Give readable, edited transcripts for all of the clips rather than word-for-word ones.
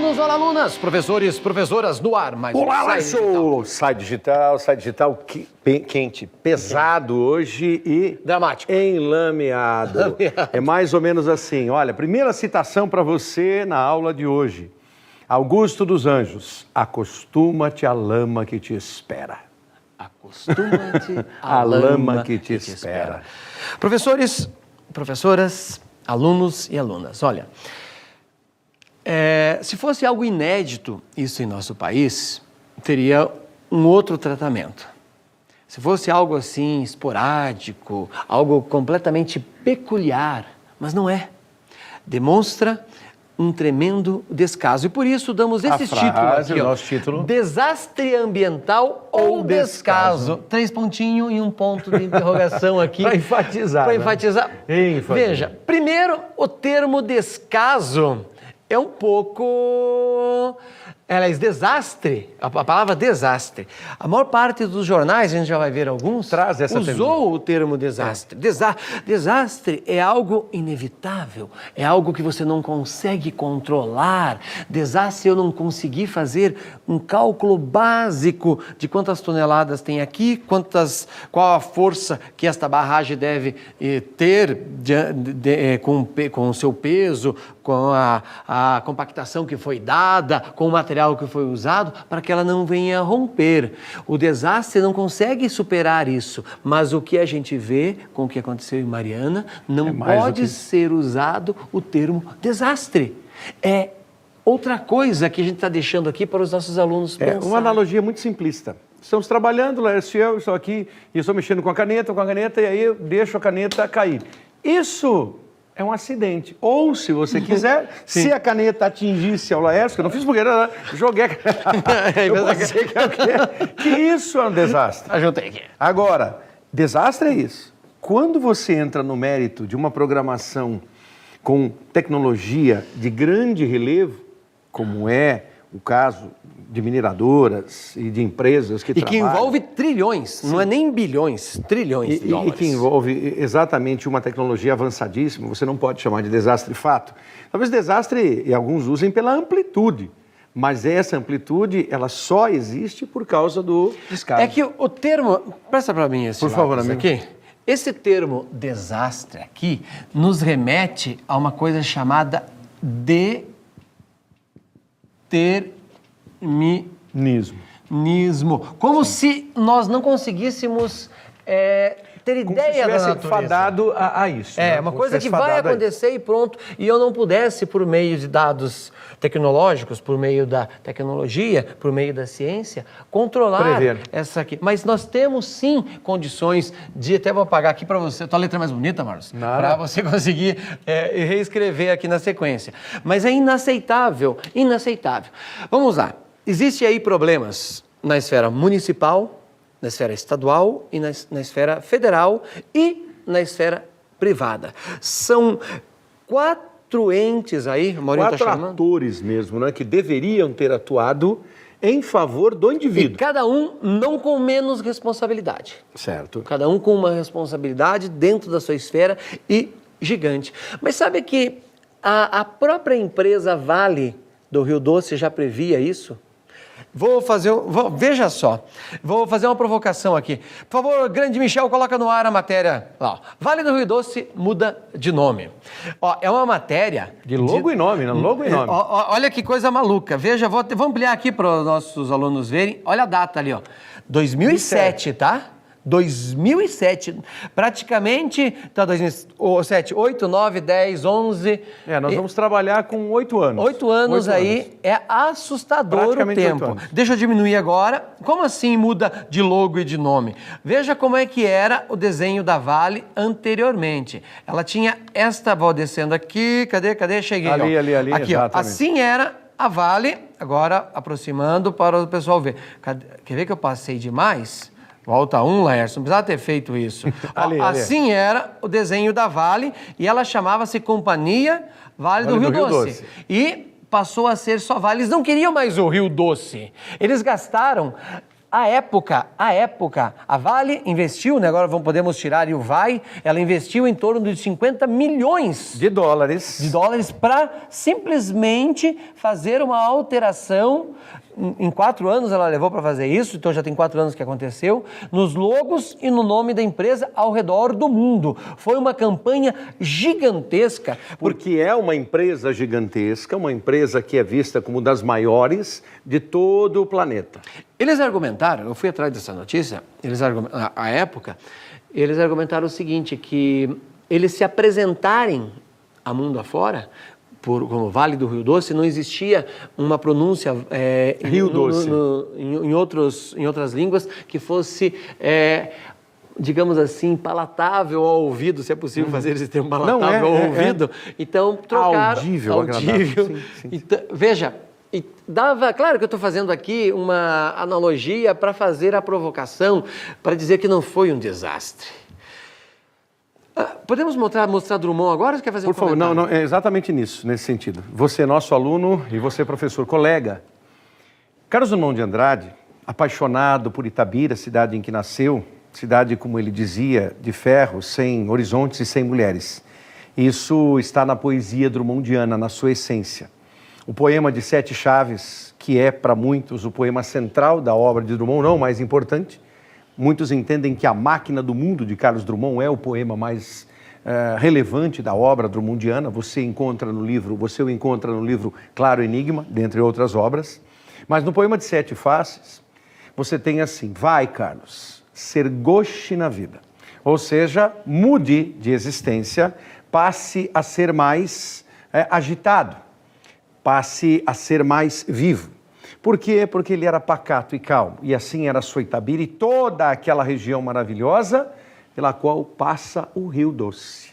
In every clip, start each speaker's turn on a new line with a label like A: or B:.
A: alunos, olá alunas, professores, professoras, no ar, mais
B: Olá,
A: um
B: Sai Digital, quente, pesado hoje e
A: dramático.
B: Enlameado. É mais ou menos assim, olha, primeira citação para você na aula de hoje. Augusto dos Anjos, acostuma-te à lama que te espera.
A: Acostuma-te
B: à lama que te espera.
A: Professores, professoras, alunos e alunas, olha, se fosse algo inédito isso em nosso país, teria um outro tratamento. Se fosse algo assim esporádico, algo completamente peculiar, mas não é. Demonstra um tremendo descaso. E por isso damos esse título aqui,
B: nosso título.
A: Desastre ambiental ou descaso. 3 pontinhos e um ponto de interrogação aqui.
B: Para enfatizar.
A: Para enfatizar.
B: Né?
A: Veja, primeiro, o termo descaso é um pouco... Aliás, desastre, a palavra desastre. A maior parte dos jornais, a gente já vai ver alguns, usou o termo desastre. Desastre é algo inevitável, é algo que você não consegue controlar. Desastre, eu não consegui fazer um cálculo básico de quantas toneladas tem aqui, qual a força que esta barragem deve ter com o seu peso, com a compactação que foi dada, com o material que foi usado, para que ela não venha romper. O desastre não consegue superar isso, mas o que a gente vê com o que aconteceu em Mariana, não pode ser usado o termo desastre. É outra coisa que a gente está deixando aqui para os nossos alunos pensar.
B: É uma analogia muito simplista. Estamos trabalhando, Laércio, eu estou aqui e estou mexendo com a caneta, e aí eu deixo a caneta cair. Isso é um acidente. Ou, se você quiser, se a caneta atingisse ao Laércio, que eu não fiz porque joguei a caneta, que isso é um desastre.
A: Ajuntei aqui.
B: Agora, desastre é isso. Quando você entra no mérito de uma programação com tecnologia de grande relevo, como é o caso de mineradoras e de empresas que trabalham...
A: E que envolve trilhões, não é nem bilhões, trilhões de dólares.
B: E que envolve exatamente uma tecnologia avançadíssima, você não pode chamar de desastre fato. Talvez desastre, e alguns usem pela amplitude, mas essa amplitude, ela só existe por causa do descaso.
A: É que o termo... Presta para mim esse
B: por favor, amigo.
A: Aqui. Esse termo desastre aqui nos remete a uma coisa chamada determinismo. Como se nós não conseguíssemos ter ideia da natureza.
B: Fadado a isso.
A: É, uma coisa que vai acontecer e pronto. E eu não pudesse, por meio de dados tecnológicos, por meio da tecnologia, por meio da ciência, controlar essa aqui. Mas nós temos sim condições de, até vou apagar aqui para você, tua letra é mais bonita, Marcos, para você conseguir reescrever aqui na sequência. Mas é inaceitável, inaceitável. Vamos lá. Existem aí problemas na esfera municipal, na esfera estadual e na esfera federal e na esfera privada. São 4 entes aí, o Maurinho está chamando.
B: 4 atores mesmo, né, que deveriam ter atuado em favor do indivíduo.
A: E cada um não com menos responsabilidade.
B: Certo.
A: Cada um com uma responsabilidade dentro da sua esfera e gigante. Mas sabe que a própria empresa Vale do Rio Doce já previa isso? Veja só, vou fazer uma provocação aqui. Por favor, grande Michel, coloca no ar a matéria. Ó, Vale do Rio Doce muda de nome. Ó, é uma matéria...
B: De logo e nome, né? Logo e nome.
A: Olha que coisa maluca. Veja, vou ampliar aqui para os nossos alunos verem. Olha a data ali, ó. 2007, tá? 2007, praticamente, tá, 2007, 8, 9, 10, 11...
B: nós vamos trabalhar com 8 anos.
A: 8 anos aí, é assustador o tempo. Deixa eu diminuir agora. Como assim muda de logo e de nome? Veja como é que era o desenho da Vale anteriormente. Ela tinha esta, vou descendo aqui, cadê? Cheguei,
B: ali,
A: aqui,
B: exatamente.
A: Ó, assim era a Vale, agora aproximando para o pessoal ver. Quer ver que eu passei demais? Volta 1, Laércio, não precisava ter feito isso. Assim era o desenho da Vale e ela chamava-se Companhia Vale do Rio Doce. E passou a ser só Vale. Eles não queriam mais o Rio Doce. Eles gastaram À época, a Vale investiu, né, agora podemos tirar o vai, ela investiu em torno de 50 milhões
B: De dólares.
A: para simplesmente fazer uma alteração. Em 4 anos ela levou para fazer isso, então já tem 4 anos que aconteceu, nos logos e no nome da empresa ao redor do mundo. Foi uma campanha gigantesca.
B: Porque é uma empresa gigantesca, uma empresa que é vista como das maiores de todo o planeta.
A: Eles argumentaram, eu fui atrás dessa notícia, à época, eles argumentaram o seguinte, que eles se apresentarem a mundo afora, como Vale do Rio Doce, não existia uma pronúncia
B: Rio Doce.
A: em outras línguas que fosse, digamos assim, palatável ao ouvido, se é possível fazer esse termo palatável ao ouvido. Então, trocaram...
B: Audível.
A: Sim. Então, veja, claro que eu estou fazendo aqui uma analogia para fazer a provocação, para dizer que não foi um desastre. Podemos mostrar Drummond agora ou você quer fazer
B: Por favor,
A: comentário?
B: não, é exatamente nesse sentido. Você é nosso aluno e você é professor, colega. Carlos Drummond de Andrade, apaixonado por Itabira, cidade em que nasceu, cidade, como ele dizia, de ferro, sem horizontes e sem mulheres. Isso está na poesia drummondiana, na sua essência. O poema de 7 chaves, que é para muitos o poema central da obra de Drummond, não o mais importante. Muitos entendem que A Máquina do Mundo, de Carlos Drummond, é o poema mais relevante da obra drummondiana. Você o encontra no livro Claro Enigma, dentre outras obras. Mas no poema de 7 faces, você tem assim: vai, Carlos, ser gauche na vida. Ou seja, mude de existência, passe a ser mais agitado, passe a ser mais vivo. Por quê? Porque ele era pacato e calmo, e assim era a sua Itabira e toda aquela região maravilhosa pela qual passa o Rio Doce.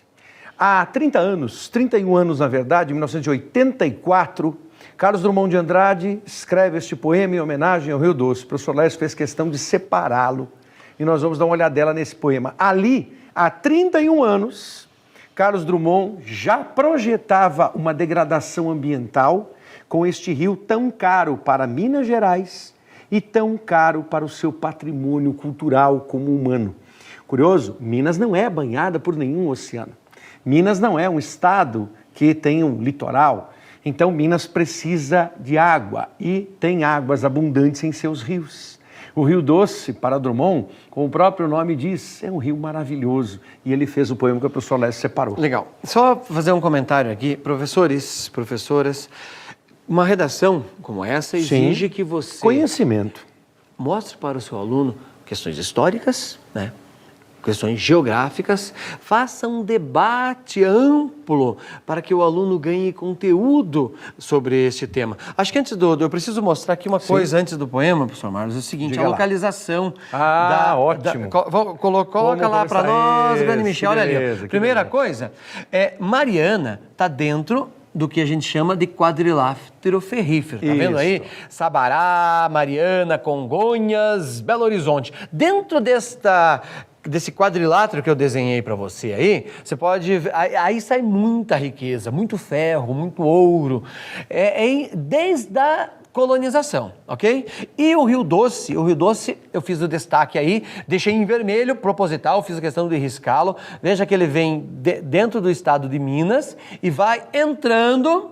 B: Há 31 anos na verdade, em 1984, Carlos Drummond de Andrade escreve este poema em homenagem ao Rio Doce. O professor Lécio fez questão de separá-lo, e nós vamos dar uma olhadela nesse poema. Ali, há 31 anos, Carlos Drummond já projetava uma degradação ambiental com este rio tão caro para Minas Gerais e tão caro para o seu patrimônio cultural como humano. Curioso, Minas não é banhada por nenhum oceano. Minas não é um estado que tem um litoral. Então, Minas precisa de água e tem águas abundantes em seus rios. O Rio Doce, para Drummond, como o próprio nome diz, é um rio maravilhoso. E ele fez o poema que o professor Lécio separou.
A: Legal. Só fazer um comentário aqui. Professores, professoras, uma redação como essa exige que você
B: conhecimento
A: mostre para o seu aluno questões históricas, né? Questões geográficas, faça um debate amplo para que o aluno ganhe conteúdo sobre este tema. Acho que eu preciso mostrar aqui uma coisa antes do poema, professor Marlos, é o seguinte:
B: diga
A: a
B: lá.
A: localização.
B: Ótimo.
A: Coloca lá para nós, Grande Michel, olha ali. Primeira
B: beleza.
A: coisa, Mariana está dentro do que a gente chama de quadrilátero ferrífero, tá vendo aí? Sabará, Mariana, Congonhas, Belo Horizonte. Dentro desse quadrilátero que eu desenhei para você aí, você pode ver, aí sai muita riqueza, muito ferro, muito ouro, desde a colonização, ok? E o Rio Doce eu fiz o destaque aí, deixei em vermelho, proposital, fiz a questão de riscá-lo. Veja que ele vem dentro do estado de Minas e vai entrando,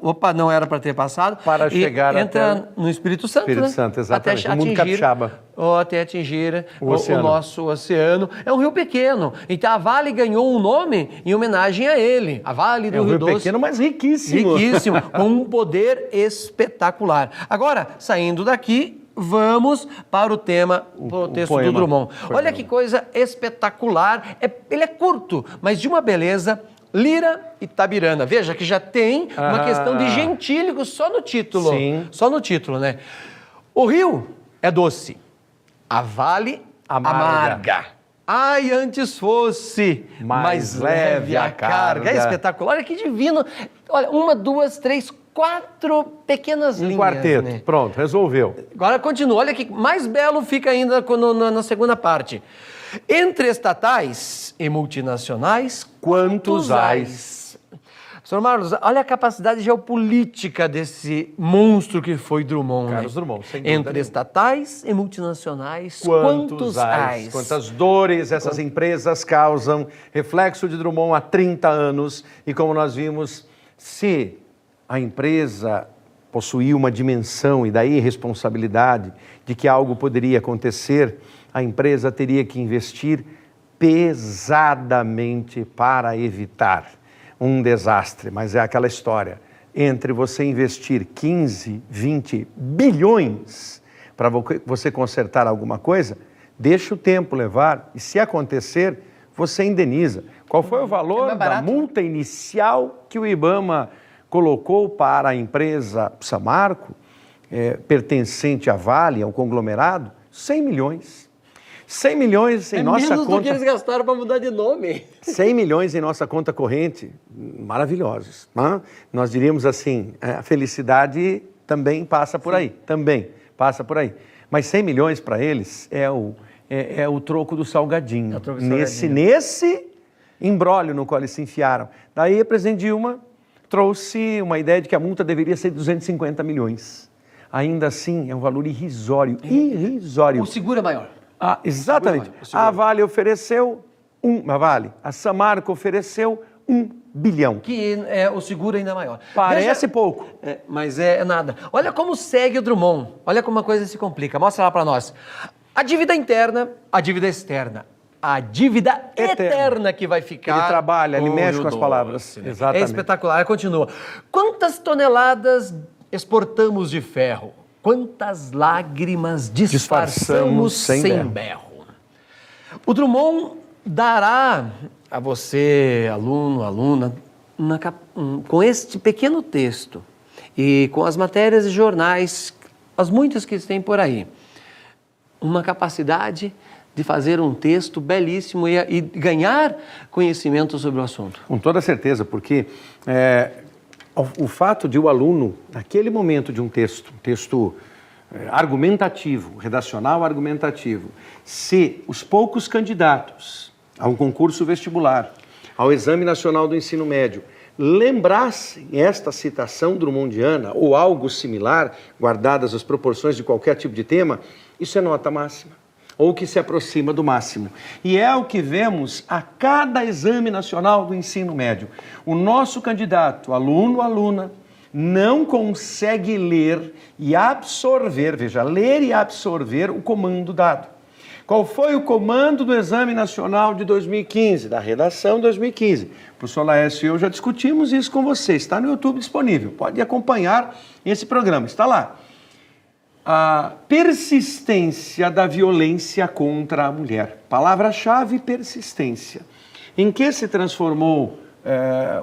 A: opa, não era para ter passado.
B: Para chegar
A: entra no Espírito Santo,
B: Espírito
A: né?
B: Santo, exatamente,
A: Até
B: no mundo capixaba.
A: Até atingir
B: o
A: nosso oceano. É um rio pequeno, então a Vale ganhou um nome em homenagem a ele, a Vale do Rio Doce.
B: Pequeno, mas riquíssimo.
A: Riquíssimo, com um poder espetacular. Agora, saindo daqui, vamos para o tema, o texto do Drummond. Olha que coisa espetacular. Ele é curto, mas de uma beleza. Lira Itabirana. Veja que já tem uma questão de gentílico só no título.
B: Sim.
A: Só no título, né? O rio é doce, a vale amarga. Ai, antes fosse mais leve a carga. É espetacular. Olha que divino. Olha, 1, 2, 3, 4 pequenas linhas.
B: Um quarteto.
A: Né?
B: Pronto, resolveu.
A: Agora continua. Olha que mais belo fica ainda na segunda parte. Entre estatais e multinacionais, quantos ais? Senhor Marlos, olha a capacidade geopolítica desse monstro que foi Drummond.
B: Carlos Drummond, sem dúvida
A: Entre
B: nenhuma.
A: estatais e multinacionais,
B: Quantos ais, quantas dores essas empresas causam, reflexo de Drummond há 30 anos, e como nós vimos, se a empresa possuía uma dimensão e daí responsabilidade de que algo poderia acontecer, a empresa teria que investir pesadamente para evitar um desastre. Mas é aquela história, entre você investir 15, 20 bilhões para você consertar alguma coisa, deixa o tempo levar e se acontecer, você indeniza. Qual foi o valor da multa inicial que o IBAMA colocou para a empresa Samarco, pertencente à Vale, ao conglomerado? 100 milhões. 100 milhões em nossa
A: menos
B: conta.
A: do que eles gastaram para mudar de nome.
B: 100 milhões em nossa conta corrente, maravilhosos. Né? Nós diríamos assim, a felicidade também passa por aí, também passa por aí. Mas 100 milhões para eles é o troco do salgadinho. Nesse imbróglio no qual eles se enfiaram. Daí a presidente Dilma trouxe uma ideia de que a multa deveria ser 250 milhões. Ainda assim, é um valor irrisório, irrisório.
A: O seguro é maior.
B: Exatamente. A Vale ofereceu a Samarco ofereceu 1 bilhão.
A: Que o seguro ainda é maior.
B: Parece pouco.
A: Mas é nada. Olha como segue o Drummond. Olha como a coisa se complica. Mostra lá para nós. A dívida interna, a dívida externa. A dívida eterna que vai ficar.
B: Ele trabalha, ele mexe com as palavras. Exatamente.
A: É espetacular. Continua. Quantas toneladas exportamos de ferro? Quantas lágrimas disfarçamos sem berro? O Drummond dará a você, aluno, aluna, com este pequeno texto e com as matérias e jornais, as muitas que tem por aí, uma capacidade de fazer um texto belíssimo e ganhar conhecimento sobre o assunto.
B: Com toda certeza, porque o fato de o aluno, naquele momento de um texto argumentativo, redacional argumentativo, se os poucos candidatos a um concurso vestibular, ao Exame Nacional do Ensino Médio, lembrassem esta citação drummondiana ou algo similar, guardadas as proporções de qualquer tipo de tema, isso é nota máxima, ou que se aproxima do máximo. E é o que vemos a cada Exame Nacional do Ensino Médio. O nosso candidato, aluno, aluna, não consegue ler e absorver, veja, ler e absorver o comando dado. Qual foi o comando do Exame Nacional de 2015, da redação de 2015? O professor Laércio e eu já discutimos isso com você, está no YouTube disponível, pode acompanhar esse programa, está lá. A persistência da violência contra a mulher. Palavra-chave, persistência. Em que se transformou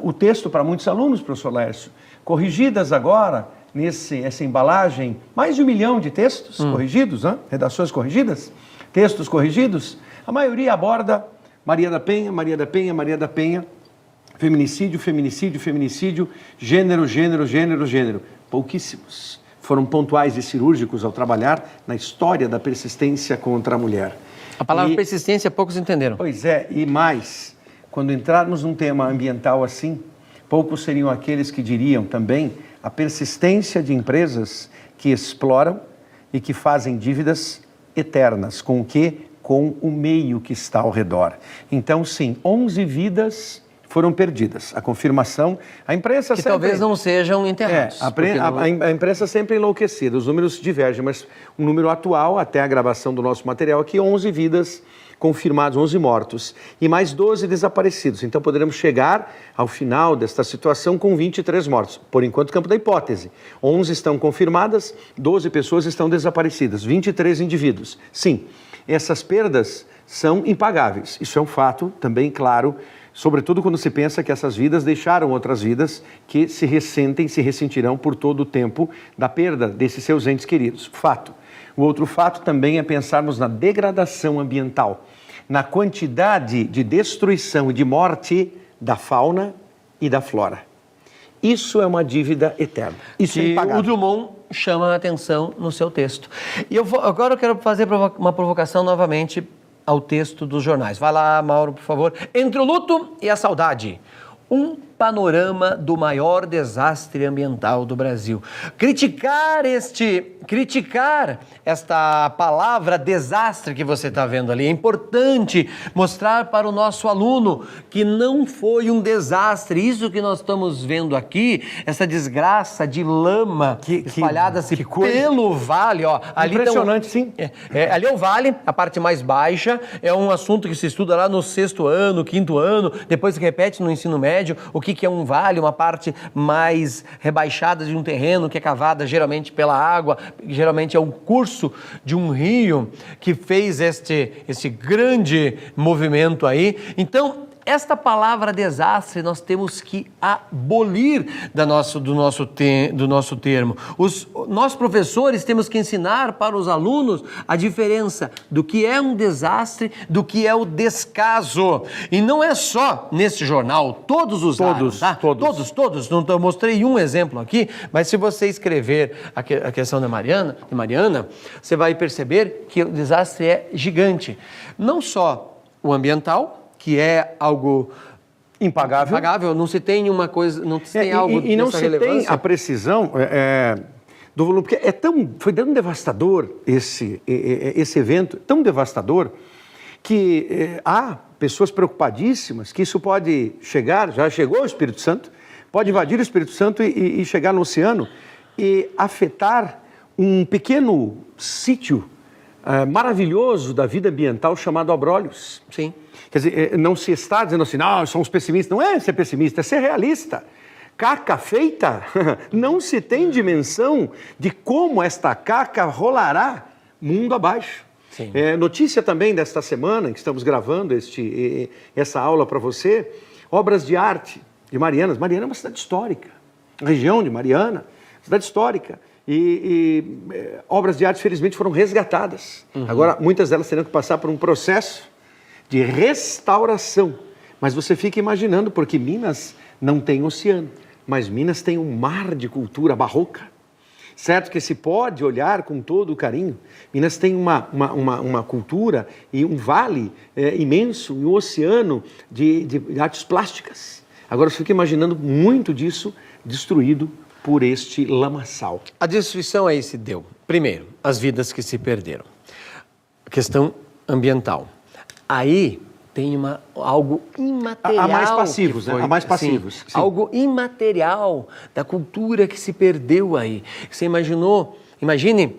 B: o texto para muitos alunos, professor Laércio? Corrigidas agora, nessa embalagem, mais de 1 milhão de textos corrigidos, redações corrigidas, textos corrigidos, a maioria aborda Maria da Penha, Maria da Penha, Maria da Penha, feminicídio, feminicídio, feminicídio, gênero, gênero, gênero, gênero. Pouquíssimos foram pontuais e cirúrgicos ao trabalhar na história da persistência contra a mulher.
A: A palavra persistência poucos entenderam.
B: Pois é, e mais, quando entrarmos num tema ambiental assim, poucos seriam aqueles que diriam também a persistência de empresas que exploram e que fazem dívidas eternas. Com o quê? Com o meio que está ao redor. Então, sim, 11 vidas foram perdidas. A confirmação, a imprensa
A: que sempre... talvez não sejam enterrados.
B: A imprensa sempre enlouquecida, os números divergem, mas o número atual, até a gravação do nosso material aqui, 11 vidas confirmados, 11 mortos e mais 12 desaparecidos. Então poderemos chegar ao final desta situação com 23 mortos. Por enquanto, campo da hipótese. 11 estão confirmadas, 12 pessoas estão desaparecidas, 23 indivíduos. Sim, essas perdas são impagáveis. Isso é um fato também claro, sobretudo quando se pensa que essas vidas deixaram outras vidas que se ressentirão por todo o tempo da perda desses seus entes queridos. Fato. O outro fato também é pensarmos na degradação ambiental, na quantidade de destruição e de morte da fauna e da flora. Isso é uma dívida eterna. Isso é impagável.
A: O Drummond chama a atenção no seu texto. E agora eu quero fazer uma provocação novamente ao texto dos jornais. Vai lá, Mauro, por favor. Entre o luto e a saudade. Um panorama do maior desastre ambiental do Brasil. Criticar esta palavra desastre que você está vendo ali, é importante mostrar para o nosso aluno que não foi um desastre. Isso que nós estamos vendo aqui, essa desgraça de lama espalhada-se pelo vale. Ó, ali
B: impressionante, sim.
A: Ali é o vale, a parte mais baixa, é um assunto que se estuda lá no 6º ano, 5º ano, depois se repete no ensino médio, o que é um vale, uma parte mais rebaixada de um terreno que é cavada geralmente pela água, geralmente é o curso de um rio que fez este grande movimento aí. Então, esta palavra desastre nós temos que abolir do nosso termo. Nós professores temos que ensinar para os alunos a diferença do que é um desastre, do que é o descaso. E não é só nesse jornal, todos usaram, tá? Todos. Não, eu mostrei um exemplo aqui, mas se você escrever a questão da Mariana, você vai perceber que o desastre é gigante. Não só o ambiental, que é algo impagável, não se tem uma coisa, não se tem algo
B: e não se
A: relevância.
B: Tem a precisão do volume, porque foi tão devastador esse evento, tão devastador, que há pessoas preocupadíssimas que isso pode chegar, já chegou ao Espírito Santo, pode invadir o Espírito Santo e chegar no oceano e afetar um pequeno sítio maravilhoso da vida ambiental chamado Abrolhos.
A: Sim.
B: Quer dizer, não se está dizendo assim, não, somos pessimistas. Não é ser pessimista, é ser realista. Caca feita, não se tem dimensão de como esta caca rolará mundo abaixo.
A: Sim.
B: Notícia também desta semana, que estamos gravando essa aula para você, obras de arte de Marianas. Mariana é uma cidade histórica, região de Mariana, cidade histórica. Obras de arte, felizmente, foram resgatadas. Agora, muitas delas terão que passar por um processo de restauração. Mas você fica imaginando, porque Minas não tem oceano, mas Minas tem um mar de cultura barroca. Certo que se pode olhar com todo o carinho. Minas tem uma cultura e um vale imenso, e um oceano de artes plásticas. Agora você fica imaginando muito disso destruído por este lamaçal.
A: A destruição aí se deu, primeiro, as vidas que se perderam. A questão ambiental. Aí tem algo imaterial.
B: Há mais passivos, né? Há mais passivos.
A: Sim. Algo imaterial da cultura que se perdeu aí. Você imagine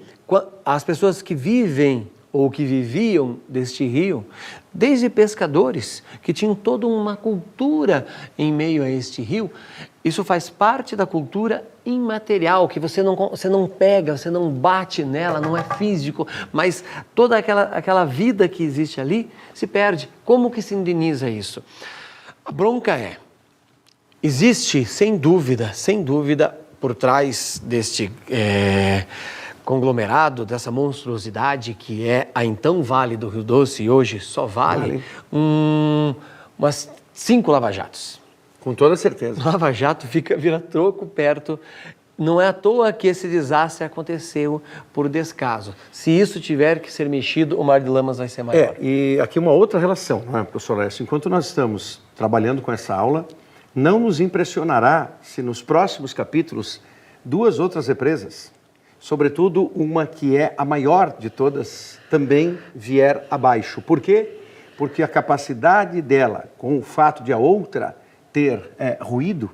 A: as pessoas que vivem ou que viviam deste rio, desde pescadores, que tinham toda uma cultura em meio a este rio. Isso faz parte da cultura imaterial, que você não pega, você não bate nela, não é físico, mas toda aquela vida que existe ali se perde. Como que se indeniza isso? A bronca existe, sem dúvida, por trás deste conglomerado, dessa monstruosidade que é a então Vale do Rio Doce, e hoje só vale umas 5 lava-jatos.
B: Com toda certeza.
A: Lava Jato vira troco perto. Não é à toa que esse desastre aconteceu por descaso. Se isso tiver que ser mexido, o mar de lamas vai ser maior.
B: E aqui uma outra relação, né, professor Lécio? Enquanto nós estamos trabalhando com essa aula, não nos impressionará se nos próximos capítulos 2 outras represas, sobretudo uma que é a maior de todas, também vier abaixo. Por quê? Porque a capacidade dela, com o fato de a outra ter ruído,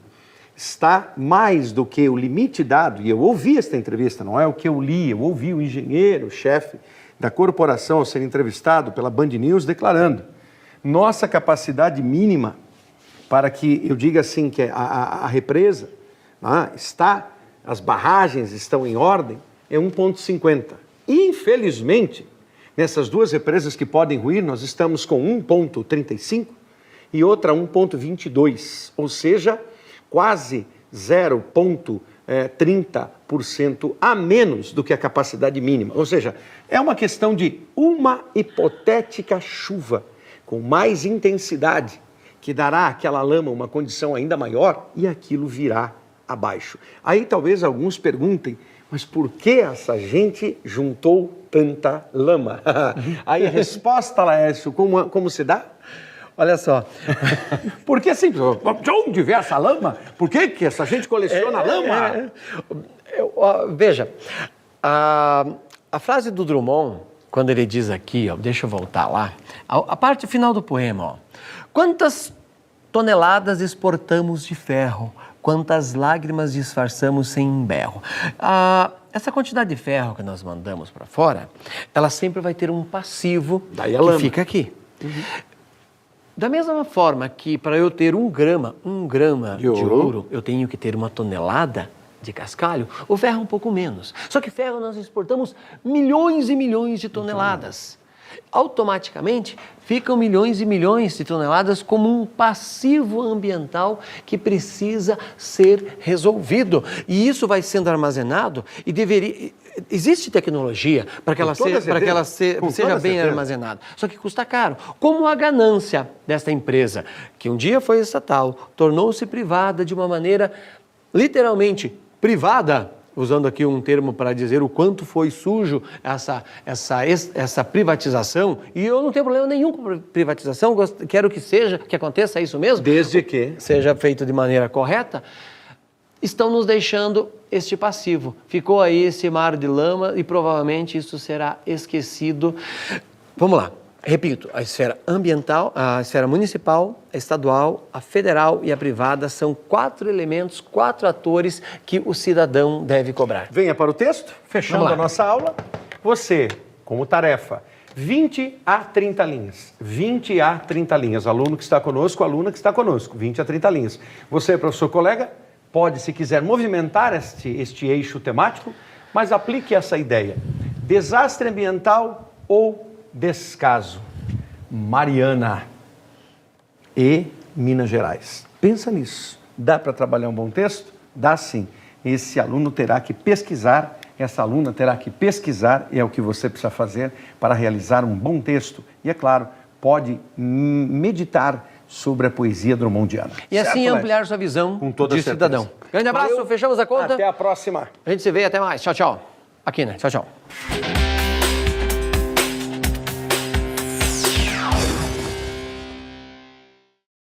B: está mais do que o limite dado, e eu ouvi esta entrevista, não é o que eu li, eu ouvi o engenheiro, chefe da corporação ao ser entrevistado pela Band News declarando: nossa capacidade mínima para que, eu diga assim, que a represa as barragens estão em ordem, é 1,50. Infelizmente, nessas 2 represas que podem ruir, nós estamos com 1,35 e outra 1,22, ou seja, quase 0,30% a menos do que a capacidade mínima. Ou seja, é uma questão de uma hipotética chuva com mais intensidade que dará àquela lama uma condição ainda maior e aquilo virá abaixo. Aí talvez alguns perguntem, mas por que essa gente juntou tanta lama? Aí a resposta, Laércio, como se dá?
A: Olha só.
B: Porque assim, de onde vem essa lama? Por que que essa gente coleciona lama?
A: Veja, a frase do Drummond, quando ele diz aqui, ó, deixa eu voltar lá, a parte final do poema, ó. Quantas toneladas exportamos de ferro, quantas lágrimas disfarçamos sem berro. Essa quantidade de ferro que nós mandamos para fora, ela sempre vai ter um passivo
B: Daí a
A: que
B: lama.
A: fica aqui. Da mesma forma que para eu ter um grama de ouro, eu tenho que ter 1 tonelada de cascalho, o ferro é um pouco menos. Só que ferro nós exportamos milhões e milhões de toneladas. Automaticamente ficam milhões e milhões de toneladas como um passivo ambiental que precisa ser resolvido. E isso vai sendo armazenado e deveria... Existe tecnologia para que ela seja bem armazenada, só que custa caro. Como a ganância desta empresa, que um dia foi estatal, tornou-se privada de uma maneira literalmente privada, usando aqui um termo para dizer o quanto foi sujo essa privatização, e eu não tenho problema nenhum com privatização, quero que aconteça isso mesmo.
B: Desde que
A: seja feito de maneira correta, estão nos deixando este passivo. Ficou aí esse mar de lama e provavelmente isso será esquecido. Vamos lá. Repito, a esfera ambiental, a esfera municipal, a estadual, a federal e a privada são 4 elementos, 4 atores que o cidadão deve cobrar.
B: Venha para o texto, fechando a nossa aula. Você, como tarefa, 20 a 30 linhas. 20 a 30 linhas. Aluno que está conosco, aluna que está conosco. 20 a 30 linhas. Você, professor colega, pode, se quiser, movimentar este eixo temático, mas aplique essa ideia. Desastre ambiental ou descaso. Mariana e Minas Gerais. Pensa nisso. Dá para trabalhar um bom texto? Dá sim. Esse aluno terá que pesquisar, essa aluna terá que pesquisar, e é o que você precisa fazer para realizar um bom texto. E, é claro, pode meditar sobre a poesia drummondiana.
A: E assim ampliar sua visão de cidadão. Grande abraço, fechamos a conta.
B: Até a próxima.
A: A gente se vê, até mais. Tchau, tchau. Aqui, né? Tchau, tchau.